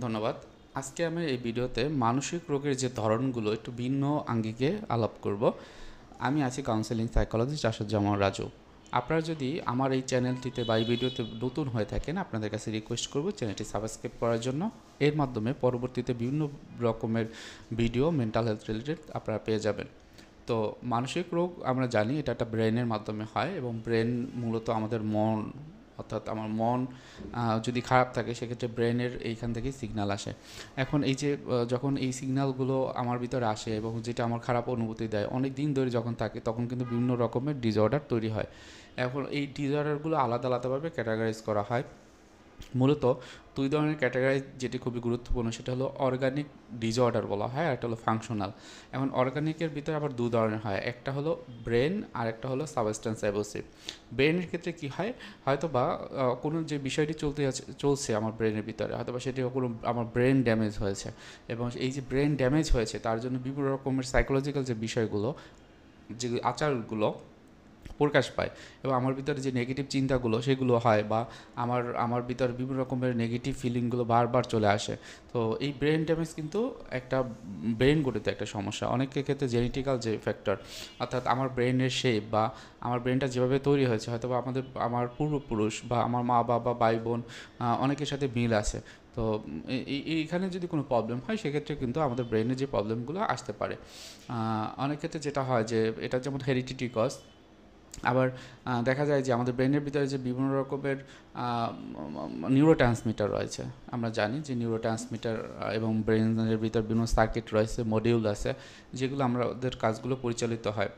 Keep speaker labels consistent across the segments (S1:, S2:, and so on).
S1: ধন্যবাদ। আজকে আমি এই ভিডিওতে মানসিক রোগের যে ধরনগুলো একটু ভিন্ন আঙ্গিকে আলাপ করব। আমি আছি কাউন্সেলিং সাইকোলজিস্ট আসাদুজ্জামান রাজু। আপনারা যদি আমার এই চ্যানেলটিতে বা এই ভিডিওতে নতুন হয়ে থাকেন, আপনাদের কাছে রিকোয়েস্ট করব চ্যানেলটি সাবস্ক্রাইব করার জন্য। এর মাধ্যমে পরবর্তীতে বিভিন্ন রকমের ভিডিও মেন্টাল হেলথ রিলেটেড আপনারা পেয়ে যাবেন। তো মানসিক রোগ আমরা জানি এটা একটা ব্রেনের মাধ্যমে হয়, এবং ব্রেন মূলত আমাদের মন, অর্থাৎ আমার মন যদি খারাপ থাকে সেক্ষেত্রে ব্রেনের এইখান থেকেই সিগন্যাল আসে। এখন এই যে যখন এই সিগন্যালগুলো আমার ভিতরে আসে এবং যেটা আমার খারাপ অনুভূতি দেয় অনেক দিন ধরে যখন থাকে, তখন কিন্তু বিভিন্ন রকমের ডিসঅর্ডার তৈরি হয়। এখন এই ডিসঅর্ডারগুলো আলাদা আলাদাভাবে ক্যাটাগরাইজ করা হয়। মূলত দুই ধরনের ক্যাটাগরি যেটি খুবই গুরুত্বপূর্ণ, সেটা হলো অর্গানিক ডিসঅর্ডার বলা হয়, আর একটা হলো ফাংশনাল। এখন অর্গানিকের ভিতরে আবার দু ধরনের হয়, একটা হলো ব্রেন আর একটা হলো সাবস্টেন্স অ্যাবুসিভ। ব্রেনের ক্ষেত্রে কি হয়, হয়তো বা কোনো যে বিষয়টি চলছে আমার ব্রেনের ভিতরে, হয়তো বা সেটি কোনো আমার ব্রেন ড্যামেজ হয়েছে, এবং এই যে ব্রেন ড্যামেজ হয়েছে তার জন্য বিভিন্ন রকমের সাইকোলজিক্যাল যে বিষয়গুলো, যে আচারগুলো প্রকাশ পায়, এবং আমার ভিতরে যে নেগেটিভ চিন্তাগুলো সেগুলো হয়, বা আমার আমার ভিতরে বিভিন্ন রকমের নেগেটিভ ফিলিংগুলো বারবার চলে আসে। তো এই ব্রেন ড্যামেজ কিন্তু একটা ব্রেন গঠিত একটা সমস্যা। অনেকের ক্ষেত্রে জেনেটিক্যাল যে ফ্যাক্টর, অর্থাৎ আমার ব্রেনের শেপ বা আমার ব্রেনটা যেভাবে তৈরি হয়েছে, হয়তো বা আমার পূর্বপুরুষ বা আমার মা বাবা ভাই বোন অনেকের সাথে মিল আছে। তো এইখানে যদি কোনো প্রবলেম হয় সেক্ষেত্রে কিন্তু আমাদের ব্রেনের যে প্রবলেমগুলো আসতে পারে। অনেক ক্ষেত্রে যেটা হয় যে এটা যেমন হেরিডিটি কজ, আবার দেখা যায় যে আমাদের ব্রেনের ভিতরে যে বিভিন্ন রকমের নিউরোট্রান্সমিটার রয়েছে। আমরা জানি যে নিউরোট্রান্সমিটার এবং ব্রেনের ভিতর বিভিন্ন সার্কিট রয়েছে, মডিউল আছে, যেগুলো আমাদের কাজগুলো পরিচালিত হয়,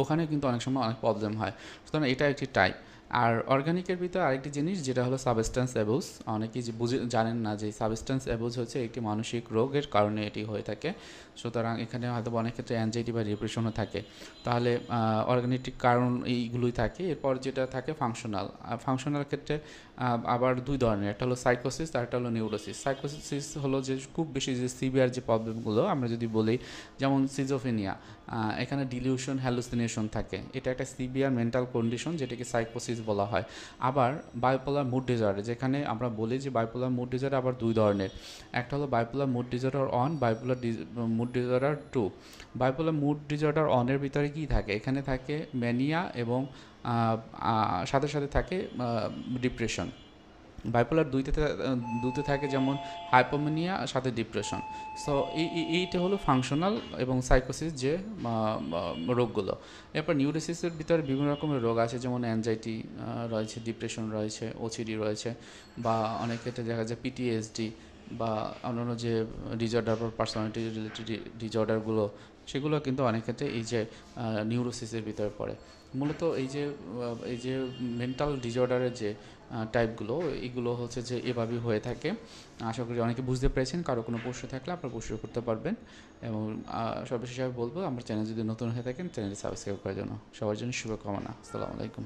S1: ওখানে কিন্তু অনেক সময় অনেক প্রবলেম হয়। সুতরাং এটা একটি টাইপ। আর অর্গানিকের ভিতরে আরেকটি জিনিস যেটা হলো সাবস্টেন্স অ্যাবিউজ। অনেকেই যে জানেন না যে সাবস্টেন্স অ্যাবিউজ হচ্ছে একটি মানসিক রোগের কারণে এটি হয়ে থাকে। সুতরাং এখানে হয়তো অনেক ক্ষেত্রে অ্যাংজাইটি বা ডিপ্রেশনও থাকে। তাহলে অর্গানিক কারণ এইগুলোই থাকে। এরপর যেটা থাকে ফাংশনাল। ফাংশনাল ক্ষেত্রে আবার দুই ধরনের, একটা হলো সাইকোসিস আর একটা হলো নিউরোসিস। সাইকোসিস হলো যে খুব বেশি যে সিভিয়ার যে প্রবলেমগুলো আমরা যদি বলি, যেমন সিজোফেনিয়া, এখানে ডিলিউশন হ্যালুসিনেশন থাকে, এটা একটা সিভিয়ার মেন্টাল কন্ডিশন যেটাকে সাইকোসিস বলা হয়। আবার বাইপোলার মুড ডিসঅর্ডার, যেখানে আমরা বলি যে বাইপোলার মুড ডিসঅর্ডার আবার দুই ধরনের, একটা হলো bipolar mood disorder one, bipolar mood disorder two. Bipolar mood disorder অনের ভিতরে কী থাকে, এখানে থাকে ম্যানিয়া এবং সাথে সাথে থাকে ডিপ্রেশন। বাইপোলার দুইতে থাকে যেমন হাইপোম্যানিয়া সাথে ডিপ্রেশন। সো এইটা হলো ফাংশনাল এবং সাইকোসিস যে রোগগুলো। এরপর নিউরোসিসের ভিতরে বিভিন্ন রকমের রোগ আছে, যেমন অ্যাংজাইটি রয়েছে, ডিপ্রেশন রয়েছে, ওসিডি রয়েছে, বা অনেক ক্ষেত্রে দেখা যায় পিটিএসডি বা অন্যান্য যে ডিজঅর্ডার বা পার্সোনালিটি রিলেটেড ডিজঅর্ডারগুলো, সেগুলো কিন্তু অনেক ক্ষেত্রে এই যে নিউরোসিসের ভিতরে পড়ে। মূলত এই যে মেন্টাল ডিজঅর্ডারের যে টাইপগুলো, এইগুলো হচ্ছে যে এভাবেই হয়ে থাকে। আশা করি অনেকে বুঝতে পেরেছেন। কারো কোনো প্রশ্ন থাকলে আপনারা প্রশ্ন করতে পারবেন। এবং সর্বশেষ আমি বলবো, আমার চ্যানেল যদি নতুন হয়ে থাকেন চ্যানেলটি সাবস্ক্রাইব করার জন্য। সবার জন্য শুভকামনা। আসসালামু আলাইকুম।